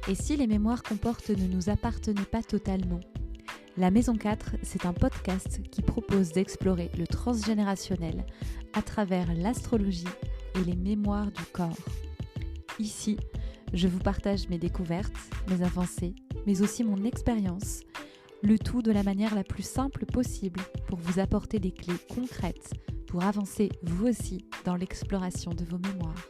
Et si les mémoires qu'on porte ne nous appartenaient pas totalement ? La Maison 4, c'est un podcast qui propose d'explorer le transgénérationnel à travers l'astrologie et les mémoires du corps. Ici, je vous partage mes découvertes, mes avancées, mais aussi mon expérience, le tout de la manière la plus simple possible pour vous apporter des clés concrètes pour avancer vous aussi dans l'exploration de vos mémoires.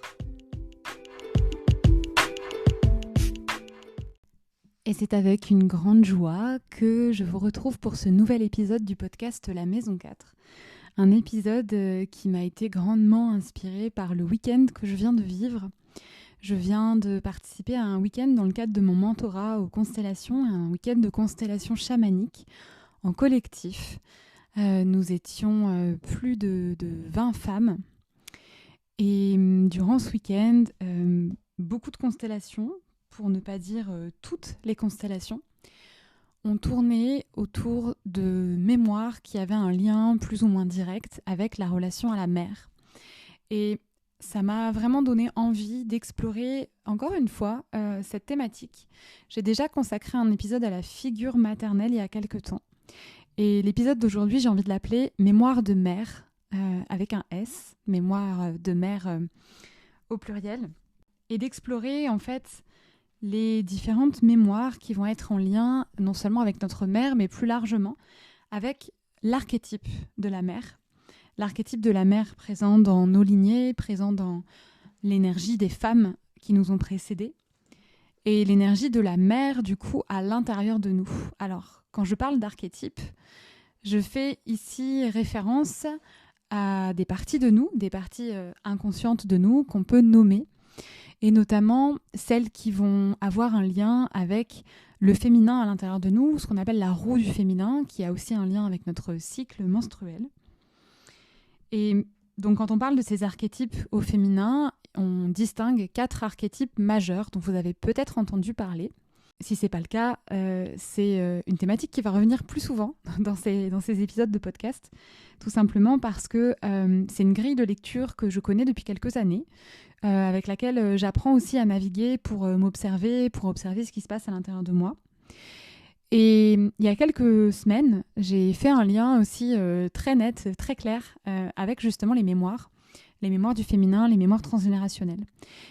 Et c'est avec une grande joie que je vous retrouve pour ce nouvel épisode du podcast La Maison 4. Un épisode qui m'a été grandement inspiré par le week-end que je viens de vivre. Je viens de participer à un week-end dans le cadre de mon mentorat aux constellations, un week-end de constellations chamaniques en collectif. Nous étions plus de 20 femmes. Et durant ce week-end, beaucoup de constellations, pour ne pas dire toutes les constellations, ont tourné autour de mémoires qui avaient un lien plus ou moins direct avec la relation à la mère. Et ça m'a vraiment donné envie d'explorer, encore une fois, cette thématique. J'ai déjà consacré un épisode à la figure maternelle il y a quelques temps. Et l'épisode d'aujourd'hui, j'ai envie de l'appeler « Mémoire de mère », avec un S, « Mémoire de mère » au pluriel. Et d'explorer, en fait, les différentes mémoires qui vont être en lien non seulement avec notre mère, mais plus largement avec l'archétype de la mère. L'archétype de la mère présent dans nos lignées, présent dans l'énergie des femmes qui nous ont précédées, et l'énergie de la mère, du coup, à l'intérieur de nous. Alors, quand je parle d'archétype, je fais ici référence à des parties de nous, des parties inconscientes de nous qu'on peut nommer, et notamment celles qui vont avoir un lien avec le féminin à l'intérieur de nous, ce qu'on appelle la roue du féminin, qui a aussi un lien avec notre cycle menstruel. Et donc quand on parle de ces archétypes au féminin, on distingue 4 archétypes majeurs dont vous avez peut-être entendu parler. Si ce n'est pas le cas, c'est une thématique qui va revenir plus souvent dans ces épisodes de podcast, tout simplement parce que c'est une grille de lecture que je connais depuis quelques années, avec laquelle j'apprends aussi à naviguer pour m'observer, pour observer ce qui se passe à l'intérieur de moi. Et il y a quelques semaines, j'ai fait un lien aussi très net, très clair, avec justement les mémoires du féminin, les mémoires transgénérationnelles.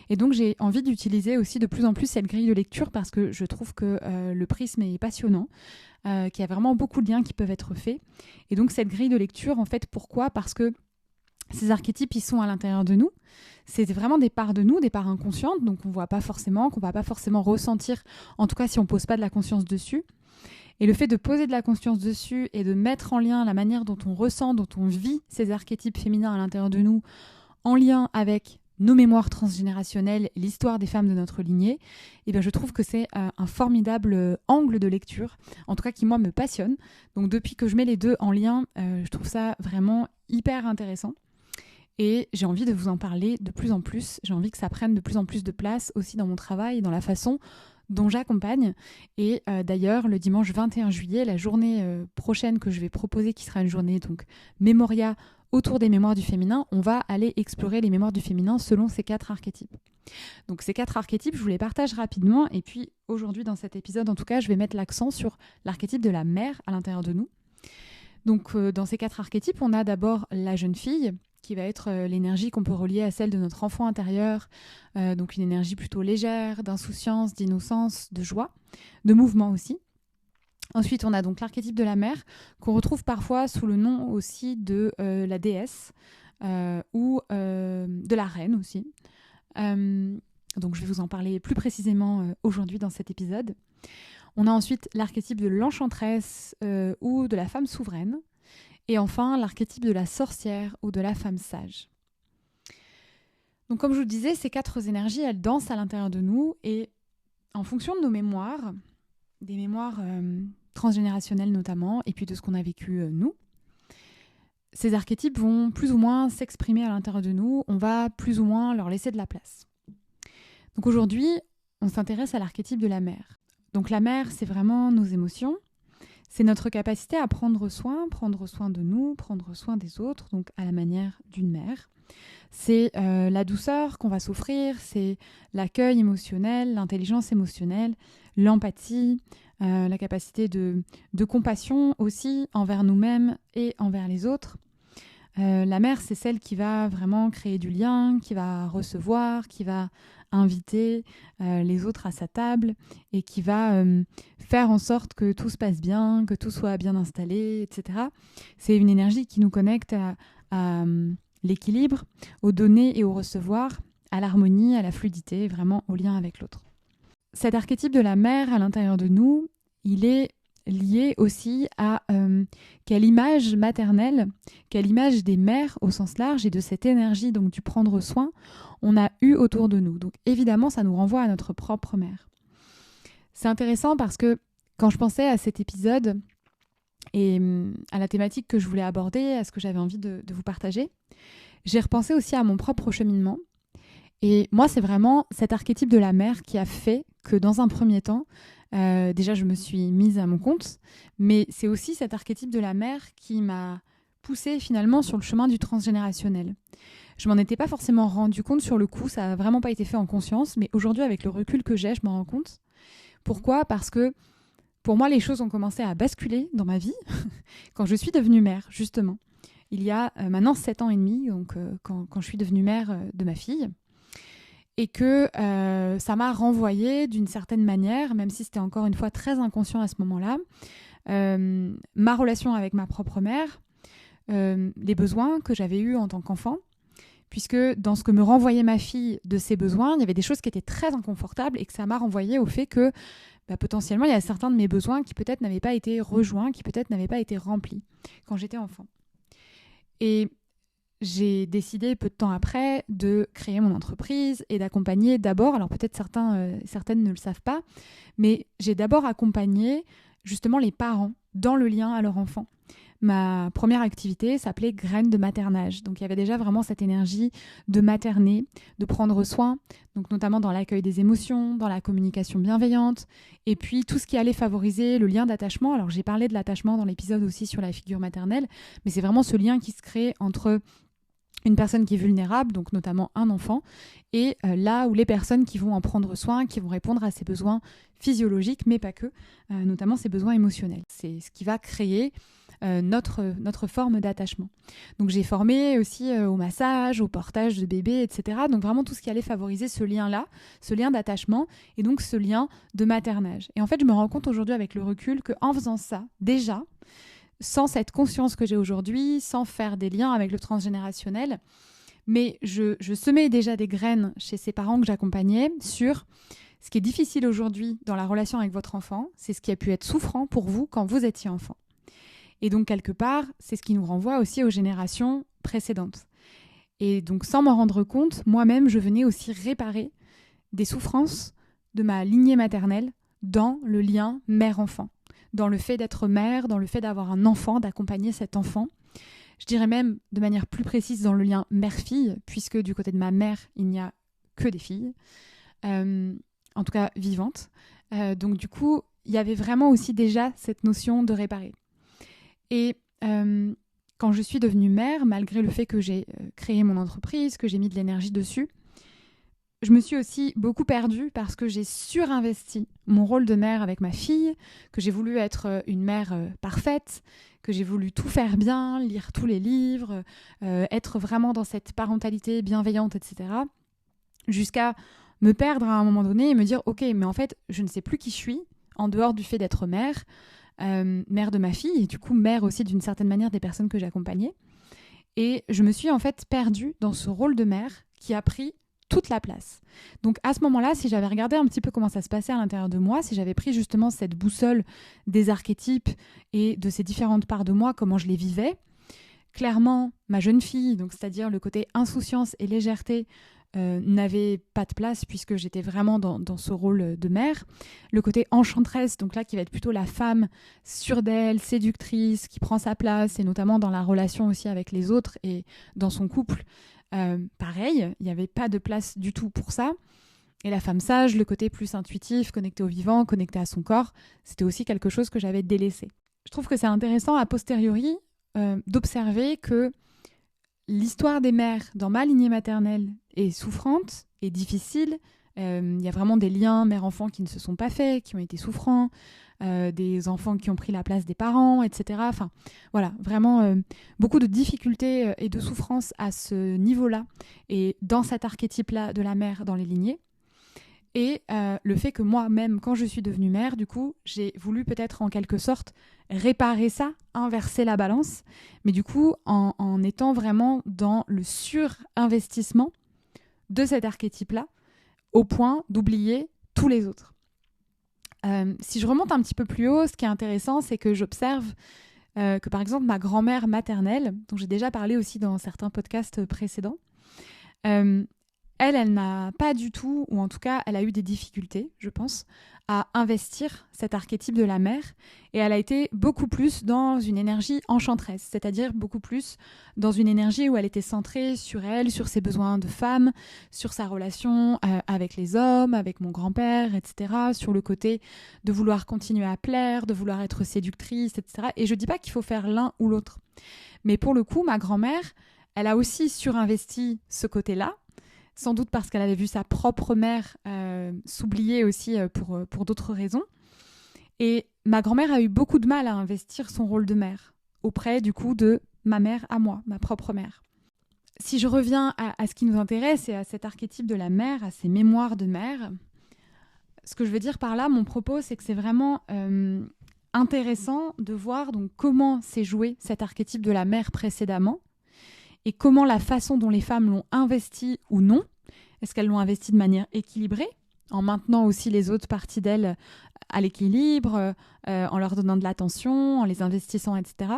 Et donc j'ai envie d'utiliser aussi de plus en plus cette grille de lecture parce que je trouve que le prisme est passionnant, qu'il y a vraiment beaucoup de liens qui peuvent être faits. Et donc cette grille de lecture, en fait, pourquoi ? Parce que ces archétypes, ils sont à l'intérieur de nous. C'est vraiment des parts de nous, des parts inconscientes, donc qu'on ne voit pas forcément, qu'on ne va pas forcément ressentir, en tout cas si on ne pose pas de la conscience dessus. Et le fait de poser de la conscience dessus et de mettre en lien la manière dont on ressent, dont on vit ces archétypes féminins à l'intérieur de nous, en lien avec nos mémoires transgénérationnelles, l'histoire des femmes de notre lignée, et bien je trouve que c'est un formidable angle de lecture, en tout cas qui moi me passionne. Donc depuis que je mets les deux en lien, je trouve ça vraiment hyper intéressant. Et j'ai envie de vous en parler de plus en plus. J'ai envie que ça prenne de plus en plus de place aussi dans mon travail, dans la façon dont j'accompagne. Et d'ailleurs, le dimanche 21 juillet, la journée prochaine que je vais proposer, qui sera une journée donc mémoria autour des mémoires du féminin, on va aller explorer les mémoires du féminin selon ces 4 archétypes. Donc ces 4 archétypes, je vous les partage rapidement. Et puis aujourd'hui, dans cet épisode, en tout cas, je vais mettre l'accent sur l'archétype de la mère à l'intérieur de nous. Donc dans ces 4 archétypes, on a d'abord la jeune fille, qui va être l'énergie qu'on peut relier à celle de notre enfant intérieur, donc une énergie plutôt légère, d'insouciance, d'innocence, de joie, de mouvement aussi. Ensuite, on a donc l'archétype de la mère, qu'on retrouve parfois sous le nom aussi de la déesse, ou de la reine aussi. Donc je vais vous en parler plus précisément aujourd'hui dans cet épisode. On a ensuite l'archétype de l'enchanteresse ou de la femme souveraine. Et enfin, l'archétype de la sorcière ou de la femme sage. Donc comme je vous le disais, ces 4 énergies, elles dansent à l'intérieur de nous et en fonction de nos mémoires, des mémoires transgénérationnelles notamment, et puis de ce qu'on a vécu nous, ces archétypes vont plus ou moins s'exprimer à l'intérieur de nous, on va plus ou moins leur laisser de la place. Donc aujourd'hui, on s'intéresse à l'archétype de la mère. Donc la mère, c'est vraiment nos émotions, c'est notre capacité à prendre soin de nous, prendre soin des autres, donc à la manière d'une mère. C'est la douceur qu'on va s'offrir, c'est l'accueil émotionnel, l'intelligence émotionnelle, l'empathie, la capacité de compassion aussi envers nous-mêmes et envers les autres. La mère, c'est celle qui va vraiment créer du lien, qui va recevoir, qui va inviter les autres à sa table et qui va faire en sorte que tout se passe bien, que tout soit bien installé, etc. C'est une énergie qui nous connecte à l'équilibre, au donner et au recevoir, à l'harmonie, à la fluidité, vraiment au lien avec l'autre. Cet archétype de la mère à l'intérieur de nous, il est lié aussi à quelle image maternelle, quelle image des mères au sens large et de cette énergie donc du prendre soin on a eu autour de nous. Donc évidemment, ça nous renvoie à notre propre mère. C'est intéressant parce que quand je pensais à cet épisode et à la thématique que je voulais aborder, à ce que j'avais envie de vous partager, j'ai repensé aussi à mon propre cheminement. Et moi, c'est vraiment cet archétype de la mère qui a fait que dans un premier temps, déjà je me suis mise à mon compte, mais c'est aussi cet archétype de la mère qui m'a poussée finalement sur le chemin du transgénérationnel. Je m'en étais pas forcément rendu compte sur le coup, ça n'a vraiment pas été fait en conscience, mais aujourd'hui avec le recul que j'ai, je m'en rends compte. Pourquoi ? Parce que pour moi, les choses ont commencé à basculer dans ma vie quand je suis devenue mère, justement. Il y a maintenant 7 ans et demi, donc quand je suis devenue mère de ma fille, et que ça m'a renvoyée d'une certaine manière, même si c'était encore une fois très inconscient à ce moment-là, ma relation avec ma propre mère, les besoins que j'avais eus en tant qu'enfant, puisque dans ce que me renvoyait ma fille de ses besoins, il y avait des choses qui étaient très inconfortables et que ça m'a renvoyé au fait que potentiellement, il y a certains de mes besoins qui peut-être n'avaient pas été rejoints, qui peut-être n'avaient pas été remplis quand j'étais enfant. Et j'ai décidé peu de temps après de créer mon entreprise et d'accompagner d'abord, alors peut-être certaines ne le savent pas, mais j'ai d'abord accompagné justement les parents dans le lien à leur enfant. Ma première activité s'appelait Graines de maternage. Donc il y avait déjà vraiment cette énergie de materner, de prendre soin, donc notamment dans l'accueil des émotions, dans la communication bienveillante, et puis tout ce qui allait favoriser le lien d'attachement. Alors j'ai parlé de l'attachement dans l'épisode aussi sur la figure maternelle, mais c'est vraiment ce lien qui se crée entre une personne qui est vulnérable, donc notamment un enfant, et là où les personnes qui vont en prendre soin, qui vont répondre à ses besoins physiologiques, mais pas que, notamment ses besoins émotionnels. C'est ce qui va créer notre forme d'attachement. Donc j'ai formé aussi au massage, au portage de bébé, etc. Donc vraiment tout ce qui allait favoriser ce lien-là, ce lien d'attachement et donc ce lien de maternage. Et en fait, je me rends compte aujourd'hui avec le recul qu'en faisant ça, déjà, sans cette conscience que j'ai aujourd'hui, sans faire des liens avec le transgénérationnel, mais je semais déjà des graines chez ces parents que j'accompagnais sur ce qui est difficile aujourd'hui dans la relation avec votre enfant, c'est ce qui a pu être souffrant pour vous quand vous étiez enfant. Et donc, quelque part, c'est ce qui nous renvoie aussi aux générations précédentes. Et donc, sans m'en rendre compte, moi-même, je venais aussi réparer des souffrances de ma lignée maternelle dans le lien mère-enfant, dans le fait d'être mère, dans le fait d'avoir un enfant, d'accompagner cet enfant. Je dirais même de manière plus précise dans le lien mère-fille, puisque du côté de ma mère, il n'y a que des filles, en tout cas vivantes. Donc, du coup, il y avait vraiment aussi déjà cette notion de réparer. Et quand je suis devenue mère, malgré le fait que j'ai créé mon entreprise, que j'ai mis de l'énergie dessus, je me suis aussi beaucoup perdue parce que j'ai surinvesti mon rôle de mère avec ma fille, que j'ai voulu être une mère parfaite, que j'ai voulu tout faire bien, lire tous les livres, être vraiment dans cette parentalité bienveillante, etc. Jusqu'à me perdre à un moment donné et me dire « Ok, mais en fait, je ne sais plus qui je suis en dehors du fait d'être mère ». Mère de ma fille et du coup mère aussi d'une certaine manière des personnes que j'accompagnais. Et je me suis en fait perdue dans ce rôle de mère qui a pris toute la place. Donc à ce moment-là, si j'avais regardé un petit peu comment ça se passait à l'intérieur de moi, si j'avais pris justement cette boussole des archétypes et de ces différentes parts de moi, comment je les vivais, clairement, ma jeune fille, donc c'est-à-dire le côté insouciance et légèreté, n'avait pas de place puisque j'étais vraiment dans ce rôle de mère. Le côté enchanteresse, donc là qui va être plutôt la femme sûre d'elle, séductrice, qui prend sa place, et notamment dans la relation aussi avec les autres et dans son couple, pareil, il n'y avait pas de place du tout pour ça. Et la femme sage, le côté plus intuitif, connecté au vivant, connecté à son corps, c'était aussi quelque chose que j'avais délaissé. je trouve que c'est intéressant a posteriori d'observer que l'histoire des mères dans ma lignée maternelle est souffrante et difficile. Il y a vraiment des liens mère-enfant qui ne se sont pas faits, qui ont été souffrants, des enfants qui ont pris la place des parents, etc. Enfin, voilà, vraiment beaucoup de difficultés et de souffrances à ce niveau-là et dans cet archétype-là de la mère dans les lignées. Et le fait que moi-même, quand je suis devenue mère, du coup, j'ai voulu peut-être en quelque sorte réparer ça, inverser la balance, mais du coup, en étant vraiment dans le surinvestissement de cet archétype-là, au point d'oublier tous les autres. Si je remonte un petit peu plus haut, ce qui est intéressant, c'est que j'observe que par exemple ma grand-mère maternelle, dont j'ai déjà parlé aussi dans certains podcasts précédents, elle n'a pas du tout, ou en tout cas elle a eu des difficultés, je pense, à investir cet archétype de la mère, et elle a été beaucoup plus dans une énergie enchanteresse, c'est-à-dire beaucoup plus dans une énergie où elle était centrée sur elle, sur ses besoins de femme, sur sa relation avec les hommes, avec mon grand-père, etc., sur le côté de vouloir continuer à plaire, de vouloir être séductrice, etc. Et je dis pas qu'il faut faire l'un ou l'autre, mais pour le coup, ma grand-mère, elle a aussi surinvesti ce côté-là, sans doute parce qu'elle avait vu sa propre mère s'oublier aussi pour d'autres raisons. Et ma grand-mère a eu beaucoup de mal à investir son rôle de mère auprès du coup de ma mère à moi, ma propre mère. Si je reviens à ce qui nous intéresse et à cet archétype de la mère, à ces mémoires de mère, ce que je veux dire par là, mon propos, c'est que c'est vraiment intéressant de voir donc comment s'est joué cet archétype de la mère précédemment, et comment la façon dont les femmes l'ont investi ou non, est-ce qu'elles l'ont investi de manière équilibrée, en maintenant aussi les autres parties d'elles à l'équilibre, en leur donnant de l'attention, en les investissant, etc.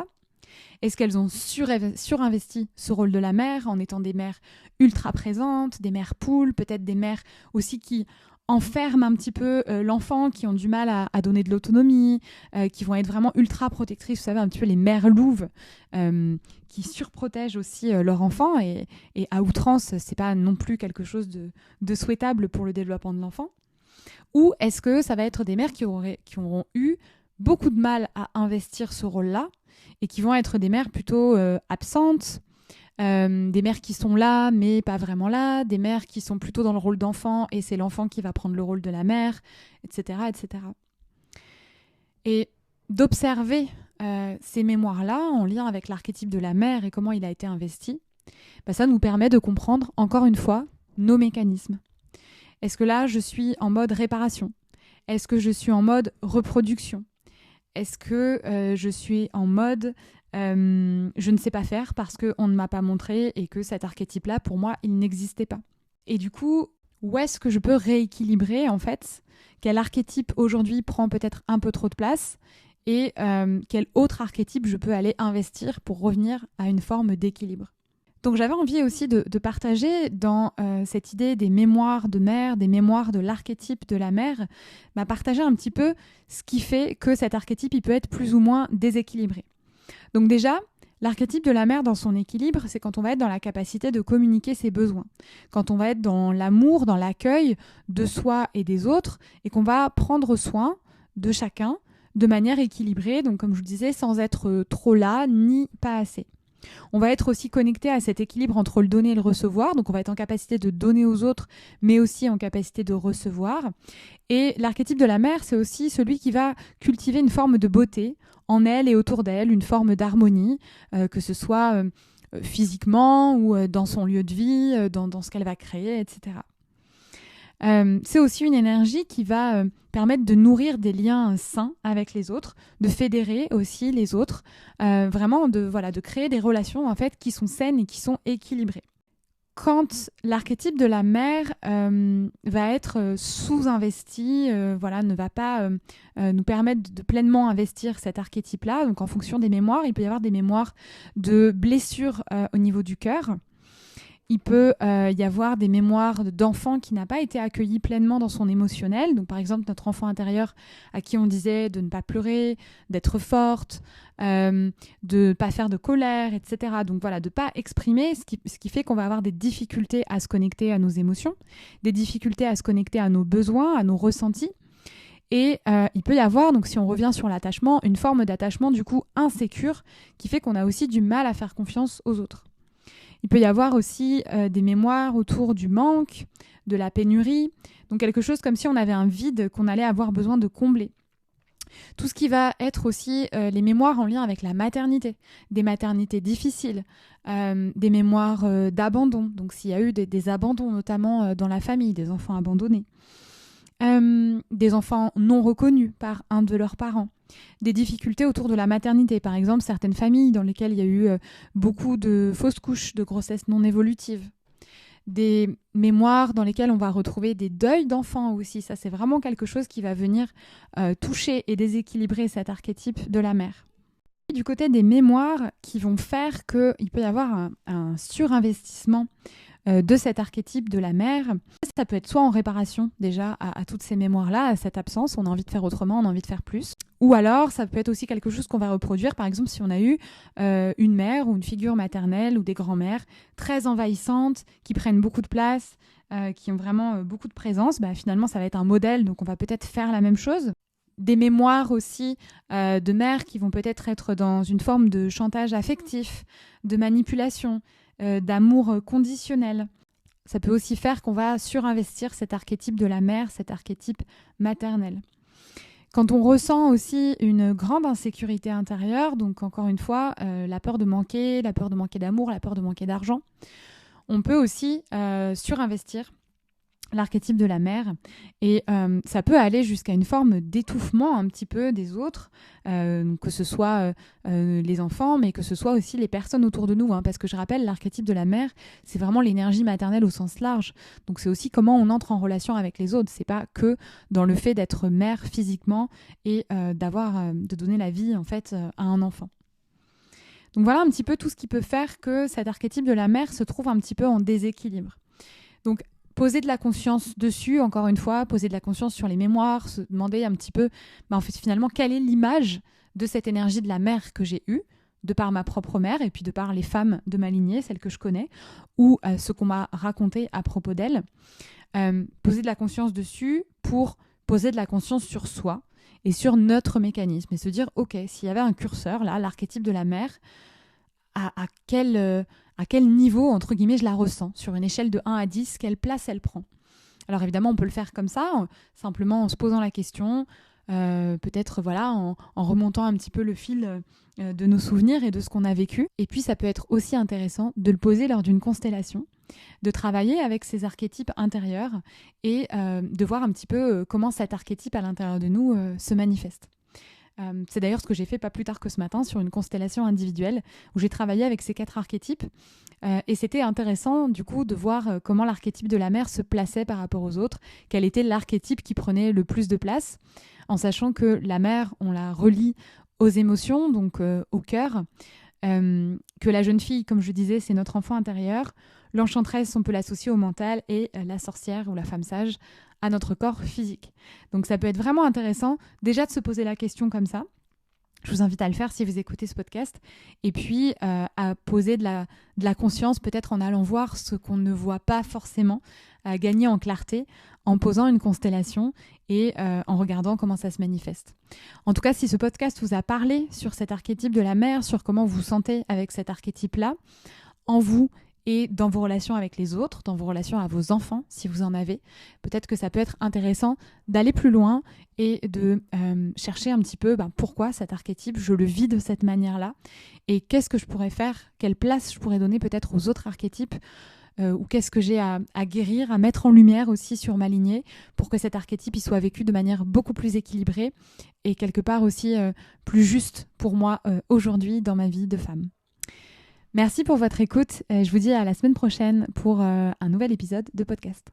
Est-ce qu'elles ont surinvesti ce rôle de la mère en étant des mères ultra présentes, des mères poules, peut-être des mères aussi qui enferment un petit peu l'enfant, qui ont du mal à donner de l'autonomie, qui vont être vraiment ultra protectrices, vous savez, un petit peu les mères louves, qui surprotègent aussi leur enfant, et à outrance, c'est pas non plus quelque chose de souhaitable pour le développement de l'enfant. Ou est-ce que ça va être des mères qui auront eu beaucoup de mal à investir ce rôle-là, et qui vont être des mères plutôt absentes, des mères qui sont là mais pas vraiment là, des mères qui sont plutôt dans le rôle d'enfant et c'est l'enfant qui va prendre le rôle de la mère, etc. etc. Et d'observer ces mémoires-là en lien avec l'archétype de la mère et comment il a été investi, ça nous permet de comprendre encore une fois nos mécanismes. Est-ce que là je suis en mode réparation ? Est-ce que je suis en mode reproduction ? Est-ce que je suis en mode je ne sais pas faire parce qu'on ne m'a pas montré et que cet archétype-là, pour moi, il n'existait pas. Et du coup, où est-ce que je peux rééquilibrer, en fait ? Quel archétype aujourd'hui prend peut-être un peu trop de place ? Et quel autre archétype je peux aller investir pour revenir à une forme d'équilibre ? Donc j'avais envie aussi de partager dans cette idée des mémoires de mère, des mémoires de l'archétype de la mère, partager un petit peu ce qui fait que cet archétype il peut être plus ou moins déséquilibré. Donc déjà, l'archétype de la mère dans son équilibre, c'est quand on va être dans la capacité de communiquer ses besoins, quand on va être dans l'amour, dans l'accueil de soi et des autres, et qu'on va prendre soin de chacun de manière équilibrée, donc comme je vous disais, sans être trop là, ni pas assez. On va être aussi connecté à cet équilibre entre le donner et le recevoir, donc on va être en capacité de donner aux autres, mais aussi en capacité de recevoir. Et l'archétype de la mère, c'est aussi celui qui va cultiver une forme de beauté en elle et autour d'elle, une forme d'harmonie, que ce soit physiquement ou dans son lieu de vie, dans ce qu'elle va créer, etc. C'est aussi une énergie qui va permettre de nourrir des liens sains avec les autres, de fédérer aussi les autres, vraiment de créer des relations en fait qui sont saines et qui sont équilibrées. Quand l'archétype de la mère va être sous-investi, ne va pas nous permettre de pleinement investir cet archétype-là, donc en fonction des mémoires, il peut y avoir des mémoires de blessures au niveau du cœur. Il peut y avoir des mémoires d'enfants qui n'a pas été accueilli pleinement dans son émotionnel. Donc, par exemple, notre enfant intérieur à qui on disait de ne pas pleurer, d'être forte, de ne pas faire de colère, etc. Donc, voilà, de ne pas exprimer, ce qui fait qu'on va avoir des difficultés à se connecter à nos émotions, des difficultés à se connecter à nos besoins, à nos ressentis. Et il peut y avoir, donc si on revient sur l'attachement, une forme d'attachement du coup insécure qui fait qu'on a aussi du mal à faire confiance aux autres. Il peut y avoir aussi des mémoires autour du manque, de la pénurie, donc quelque chose comme si on avait un vide qu'on allait avoir besoin de combler. Tout ce qui va être aussi les mémoires en lien avec la maternité, des maternités difficiles, des mémoires d'abandon, donc s'il y a eu des abandons notamment dans la famille, des enfants abandonnés, des enfants non reconnus par un de leurs parents, des difficultés autour de la maternité, par exemple certaines familles dans lesquelles il y a eu beaucoup de fausses couches, de grossesses non évolutives, des mémoires dans lesquelles on va retrouver des deuils d'enfants aussi. Ça, c'est vraiment quelque chose qui va venir toucher et déséquilibrer cet archétype de la mère. Du côté des mémoires qui vont faire qu'il peut y avoir un surinvestissement de cet archétype de la mère. Ça peut être soit en réparation déjà à toutes ces mémoires-là, à cette absence, on a envie de faire autrement, on a envie de faire plus. Ou alors ça peut être aussi quelque chose qu'on va reproduire, par exemple si on a eu une mère ou une figure maternelle ou des grands-mères très envahissantes, qui prennent beaucoup de place, qui ont vraiment beaucoup de présence, finalement ça va être un modèle, donc on va peut-être faire la même chose. Des mémoires aussi de mères qui vont peut-être être dans une forme de chantage affectif, de manipulation, d'amour conditionnel. Ça peut aussi faire qu'on va surinvestir cet archétype de la mère, cet archétype maternel. Quand on ressent aussi une grande insécurité intérieure, donc encore une fois, la peur de manquer d'amour, la peur de manquer d'argent, on peut aussi surinvestir l'archétype de la mère et ça peut aller jusqu'à une forme d'étouffement un petit peu des autres, que ce soit les enfants mais que ce soit aussi les personnes autour de nous, parce que je rappelle, l'archétype de la mère, c'est vraiment l'énergie maternelle au sens large, donc c'est aussi comment on entre en relation avec les autres, c'est pas que dans le fait d'être mère physiquement et de donner la vie en fait à un enfant. Donc voilà un petit peu tout ce qui peut faire que cet archétype de la mère se trouve un petit peu en déséquilibre. Donc poser de la conscience dessus, encore une fois, poser de la conscience sur les mémoires, se demander un petit peu, en fait, finalement, quelle est l'image de cette énergie de la mère que j'ai eue, de par ma propre mère et puis de par les femmes de ma lignée, celles que je connais, ou ce qu'on m'a raconté à propos d'elles. Poser de la conscience dessus pour poser de la conscience sur soi et sur notre mécanisme et se dire, ok, s'il y avait un curseur, là, l'archétype de la mère, à quel niveau, entre guillemets, je la ressens. Sur une échelle de 1 à 10, quelle place elle prend. Alors évidemment, on peut le faire comme ça, simplement en se posant la question, peut-être en remontant un petit peu le fil de nos souvenirs et de ce qu'on a vécu. Et puis ça peut être aussi intéressant de le poser lors d'une constellation, de travailler avec ces archétypes intérieurs et de voir un petit peu comment cet archétype à l'intérieur de nous se manifeste. C'est d'ailleurs ce que j'ai fait pas plus tard que ce matin sur une constellation individuelle où j'ai travaillé avec ces 4 archétypes et c'était intéressant du coup de voir comment l'archétype de la mère se plaçait par rapport aux autres, quel était l'archétype qui prenait le plus de place, en sachant que la mère, on la relie aux émotions, donc au cœur, que la jeune fille, comme je disais, c'est notre enfant intérieur, l'enchanteresse, on peut l'associer au mental et la sorcière ou la femme sage à notre corps physique. Donc ça peut être vraiment intéressant déjà de se poser la question comme ça. Je vous invite à le faire si vous écoutez ce podcast. Et puis à poser de la conscience, peut-être en allant voir ce qu'on ne voit pas forcément, à gagner en clarté en posant une constellation et en regardant comment ça se manifeste. En tout cas, si ce podcast vous a parlé sur cet archétype de la mère, sur comment vous vous sentez avec cet archétype-là, en vous et dans vos relations avec les autres, dans vos relations à vos enfants, si vous en avez, peut-être que ça peut être intéressant d'aller plus loin et de chercher un petit peu pourquoi cet archétype, je le vis de cette manière-là et qu'est-ce que je pourrais faire, quelle place je pourrais donner peut-être aux autres archétypes ou qu'est-ce que j'ai à guérir, à mettre en lumière aussi sur ma lignée pour que cet archétype il soit vécu de manière beaucoup plus équilibrée et quelque part aussi plus juste pour moi aujourd'hui dans ma vie de femme. Merci pour votre écoute. Je vous dis à la semaine prochaine pour un nouvel épisode de podcast.